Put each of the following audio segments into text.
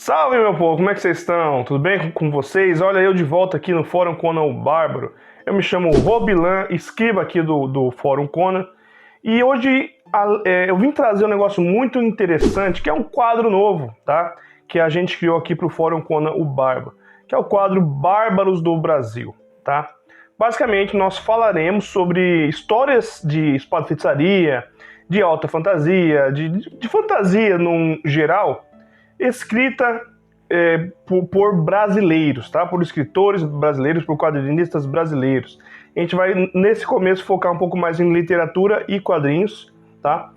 Salve, meu povo, como é que vocês estão? Tudo bem com vocês? Olha, eu de volta aqui no Fórum Conan o Bárbaro. Eu me chamo Robilan, escriba aqui do Fórum Conan. E hoje eu vim trazer um negócio muito interessante, que é um quadro novo, tá? Que a gente criou aqui para o Fórum Conan o Bárbaro, que é o quadro Bárbaros do Brasil, tá? Basicamente, nós falaremos sobre histórias de espada e feitiçaria, de alta fantasia, de fantasia no geral, escrita por brasileiros, tá? Por escritores brasileiros, por quadrinistas brasileiros. A gente vai, nesse começo, focar um pouco mais em literatura e quadrinhos, tá?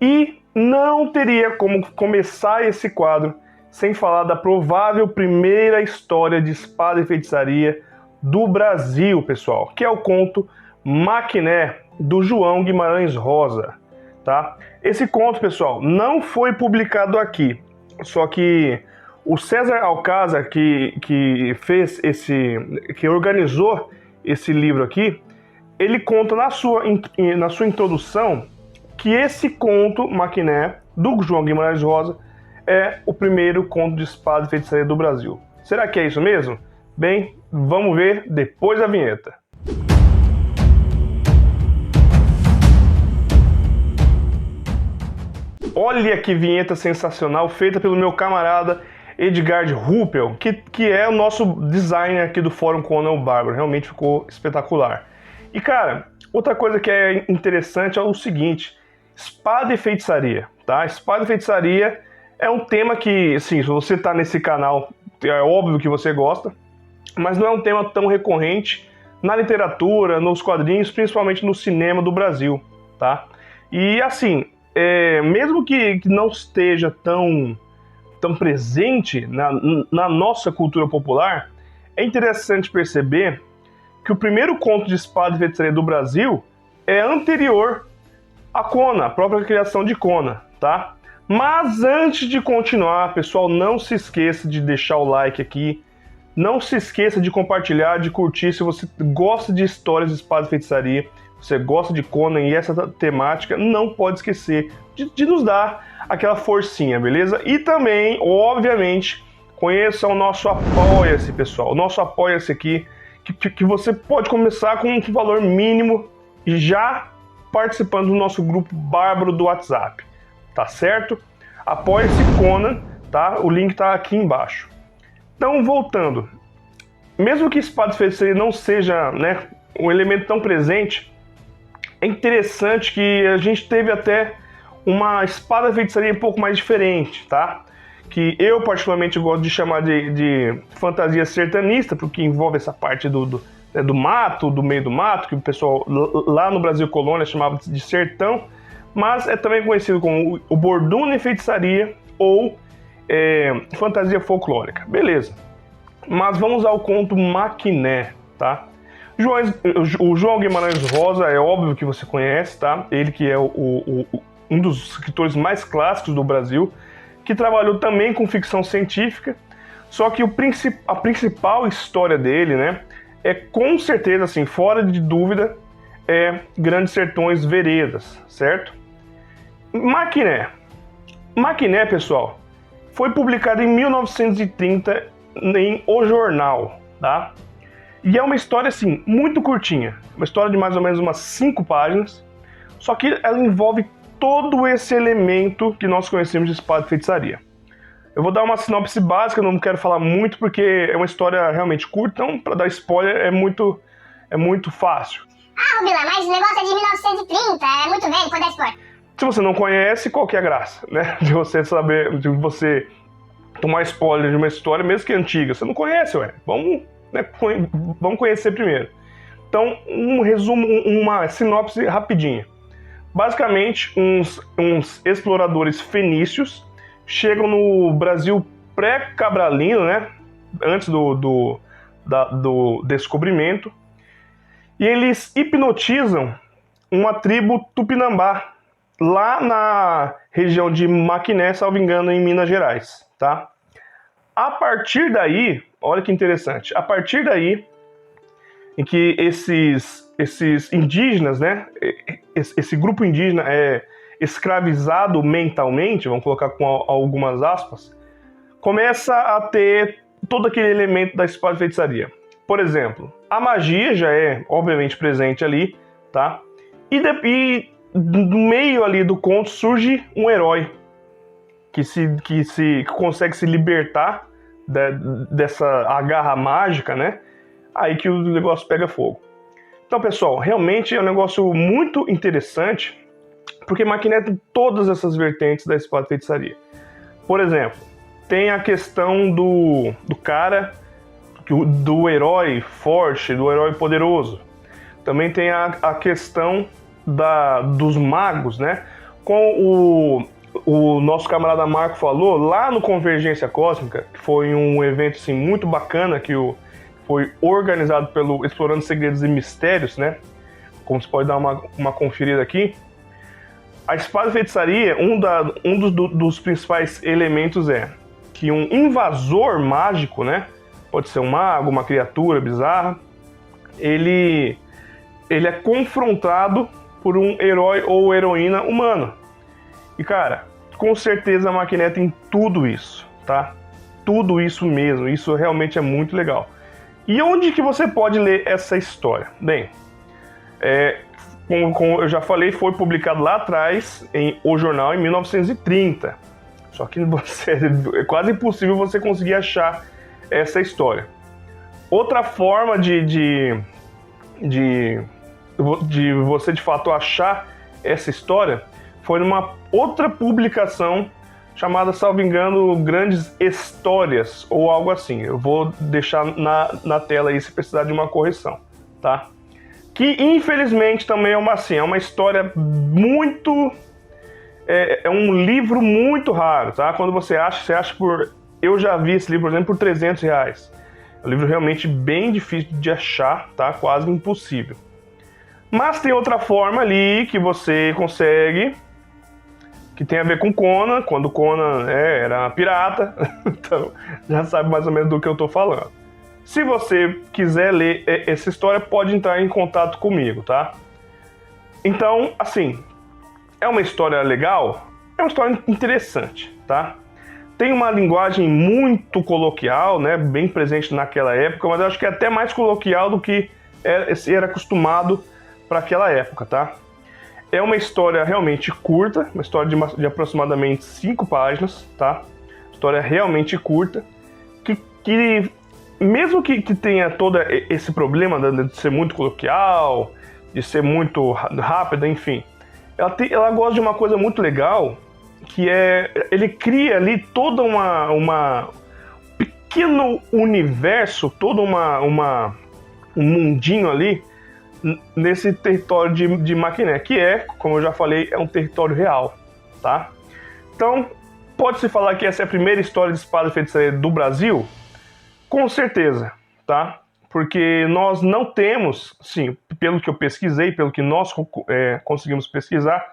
E não teria como começar esse quadro sem falar da provável primeira história de espada e feitiçaria do Brasil, pessoal, que é o conto Maquiné, do João Guimarães Rosa, tá? Esse conto, pessoal, não foi publicado aqui, só que o César Alcázar, que fez que organizou esse livro aqui, ele conta na sua introdução que esse conto, Maquiné, do João Guimarães Rosa, é o primeiro conto de espada e feitiçaria do Brasil. Será que é isso mesmo? Bem, vamos ver depois da vinheta. Olha que vinheta sensacional, feita pelo meu camarada Edgard Ruppel, que é o nosso designer aqui do Fórum Conan o Bárbaro. Realmente ficou espetacular. E cara, outra coisa que é interessante é o seguinte: espada e feitiçaria, tá? Espada e feitiçaria é um tema que, assim, se você tá nesse canal, é óbvio que você gosta, mas não é um tema tão recorrente na literatura, nos quadrinhos, principalmente no cinema do Brasil, tá? E assim, mesmo que não esteja tão presente na nossa cultura popular, é interessante perceber que o primeiro conto de espada e feitiçaria do Brasil é anterior a Conan, a própria criação de Conan, tá? Mas antes de continuar, pessoal, não se esqueça de deixar o like aqui, não se esqueça de compartilhar, de curtir se você gosta de histórias de espada e feitiçaria, você gosta de Conan e essa temática, não pode esquecer de nos dar aquela forcinha, beleza? E também, obviamente, conheça o nosso Apoia-se, pessoal. O nosso Apoia-se aqui, que você pode começar com um valor mínimo e já participando do nosso grupo bárbaro do WhatsApp, tá certo? Apoia-se Conan, tá? O link tá aqui embaixo. Então, voltando. Mesmo que espada e feitiçaria não seja, né, um elemento tão presente, é interessante que a gente teve até uma espada e feitiçaria um pouco mais diferente, tá? Que eu particularmente gosto de chamar de fantasia sertanista, porque envolve essa parte do mato, do meio do mato, que o pessoal lá no Brasil Colônia chamava de sertão, mas é também conhecido como o borduna e feitiçaria ou fantasia folclórica. Beleza. Mas vamos ao conto Maquiné, tá? O João Guimarães Rosa é óbvio que você conhece, tá? Ele que é um dos escritores mais clássicos do Brasil, que trabalhou também com ficção científica, só que a principal história dele, né, é com certeza, assim, fora de dúvida, é Grandes Sertões Veredas, certo? Maquiné, pessoal, foi publicado em 1930 em O Jornal, tá? E é uma história, assim, muito curtinha, uma história de mais ou menos umas 5 páginas, só que ela envolve todo esse elemento que nós conhecemos de espada e feitiçaria. Eu vou dar uma sinopse básica, não quero falar muito porque é uma história realmente curta, então para dar spoiler é muito fácil. Ah, Robilan, mas o negócio é de 1930, é muito velho, pode dar spoiler. Se você não conhece, qual que é a graça, né? De você saber, de você tomar spoiler de uma história, mesmo que antiga. Você não conhece, ué. Vamos conhecer primeiro. Então, um resumo, uma sinopse rapidinha. Basicamente, uns exploradores fenícios chegam no Brasil pré-cabralino, né? Antes do descobrimento, e eles hipnotizam uma tribo tupinambá lá na região de Maquiné, salvo engano, em Minas Gerais, tá? A partir daí, olha que interessante, a partir daí em que esses indígenas, né, esse grupo indígena é escravizado mentalmente, vamos colocar com algumas aspas, começa a ter todo aquele elemento da espada de feitiçaria. Por exemplo, a magia já é, obviamente, presente ali, tá? E do meio ali do conto surge um herói que consegue se libertar dessa agarra mágica, né? Aí que o negócio pega fogo. Então, pessoal, realmente é um negócio muito interessante, porque Maquiné tem todas essas vertentes da espada de feitiçaria. Por exemplo, tem a questão do cara, do herói forte, do herói poderoso. Também tem a questão dos magos, né? Com o nosso camarada Marco falou, lá no Convergência Cósmica, que foi um evento assim, muito bacana, que foi organizado pelo Explorando Segredos e Mistérios, né? Como você pode dar uma conferida aqui. A espada de feitiçaria, dos principais elementos é que um invasor mágico, né? Pode ser um mago, uma criatura bizarra, ele é confrontado por um herói ou heroína humano. E, cara, com certeza a Maquiné tem tudo isso, tá? Tudo isso mesmo, isso realmente é muito legal. E onde que você pode ler essa história? Bem, como eu já falei, foi publicado lá atrás, em O Jornal, em 1930. Só que é quase impossível você conseguir achar essa história. Outra forma de você, de fato, achar essa história foi numa outra publicação chamada, salvo engano, Grandes Histórias, ou algo assim. Eu vou deixar na tela aí se precisar de uma correção, tá? Que, infelizmente, também é uma história muito... É um livro muito raro, tá? Quando você acha por... Eu já vi esse livro, por exemplo, por R$300. É um livro realmente bem difícil de achar, tá? Quase impossível. Mas tem outra forma ali que você consegue, que tem a ver com Conan, quando Conan era pirata. Então, já sabe mais ou menos do que eu tô falando. Se você quiser ler essa história, pode entrar em contato comigo, tá? Então, assim, é uma história legal? É uma história interessante, tá? Tem uma linguagem muito coloquial, né? Bem presente naquela época, mas eu acho que é até mais coloquial do que era acostumado para aquela época, tá? É uma história realmente curta, uma história de aproximadamente 5 páginas, tá? História realmente curta, que mesmo que tenha todo esse problema de ser muito coloquial, de ser muito rápida, enfim, ela gosta de uma coisa muito legal, que ele cria ali toda um pequeno universo, todo um mundinho ali, nesse território de Maquiné, que como eu já falei, é um território real, tá? Então, pode-se falar que essa é a primeira história de espada de feitiçaria do Brasil? Com certeza, tá? Porque nós não temos, sim, pelo que eu pesquisei, pelo que nós conseguimos pesquisar,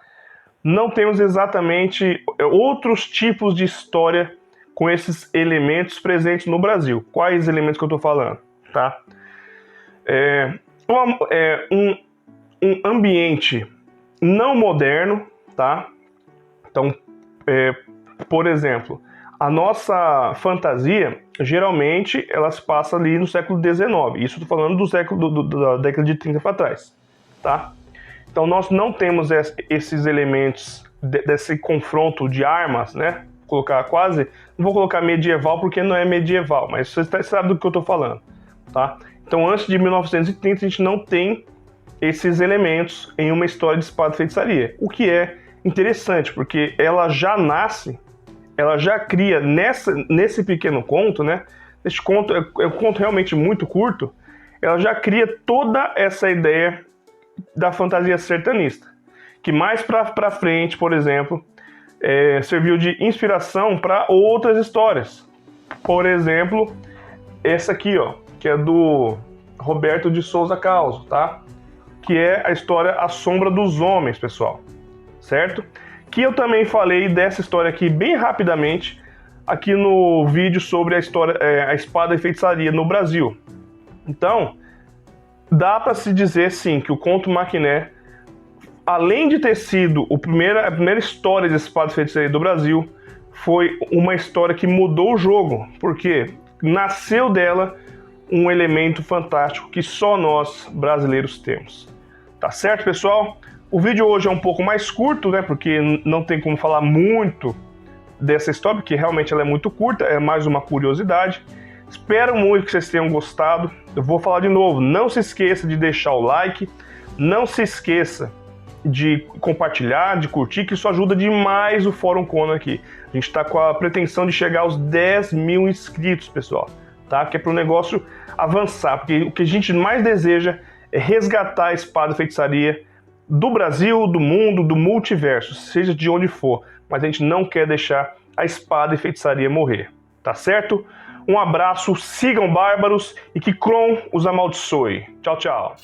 não temos exatamente outros tipos de história com esses elementos presentes no Brasil. Quais elementos que eu estou falando, tá? Um ambiente não moderno, tá? Então, por exemplo, a nossa fantasia, geralmente, ela se passa ali no século XIX. Isso eu estou falando da década de 30 para trás, tá? Então, nós não temos esses elementos desse confronto de armas, né? Colocar quase... Não vou colocar medieval porque não é medieval, mas você sabe do que eu estou falando, tá? Então, antes de 1930, a gente não tem esses elementos em uma história de espada e feitiçaria. O que é interessante, porque ela já nasce, ela já cria nesse pequeno conto, né? Esse conto é um conto realmente muito curto, ela já cria toda essa ideia da fantasia sertanista, que mais pra frente, por exemplo, serviu de inspiração para outras histórias. Por exemplo, essa aqui, ó, que é do Roberto de Souza Causo, tá? Que é a história A Sombra dos Homens, pessoal, certo? Que eu também falei dessa história aqui bem rapidamente aqui no vídeo sobre a espada e feitiçaria no Brasil. Então, dá para se dizer sim que o conto Maquiné, além de ter sido a primeira história de espada e feitiçaria do Brasil, foi uma história que mudou o jogo, porque nasceu dela um elemento fantástico que só nós brasileiros temos. Tá certo, pessoal? O vídeo hoje é um pouco mais curto, né? Porque não tem como falar muito dessa história, porque realmente ela é muito curta, é mais uma curiosidade. Espero muito que vocês tenham gostado. Eu vou falar de novo, não se esqueça de deixar o like, não se esqueça de compartilhar, de curtir, que isso ajuda demais o Fórum Conan aqui. A gente está com a pretensão de chegar aos 10 mil inscritos, pessoal, tá? Que é para o negócio avançar, porque o que a gente mais deseja é resgatar a espada e feitiçaria do Brasil, do mundo, do multiverso, seja de onde for, mas a gente não quer deixar a espada e feitiçaria morrer, tá certo? Um abraço, sigam bárbaros e que Kron os amaldiçoe. Tchau, tchau.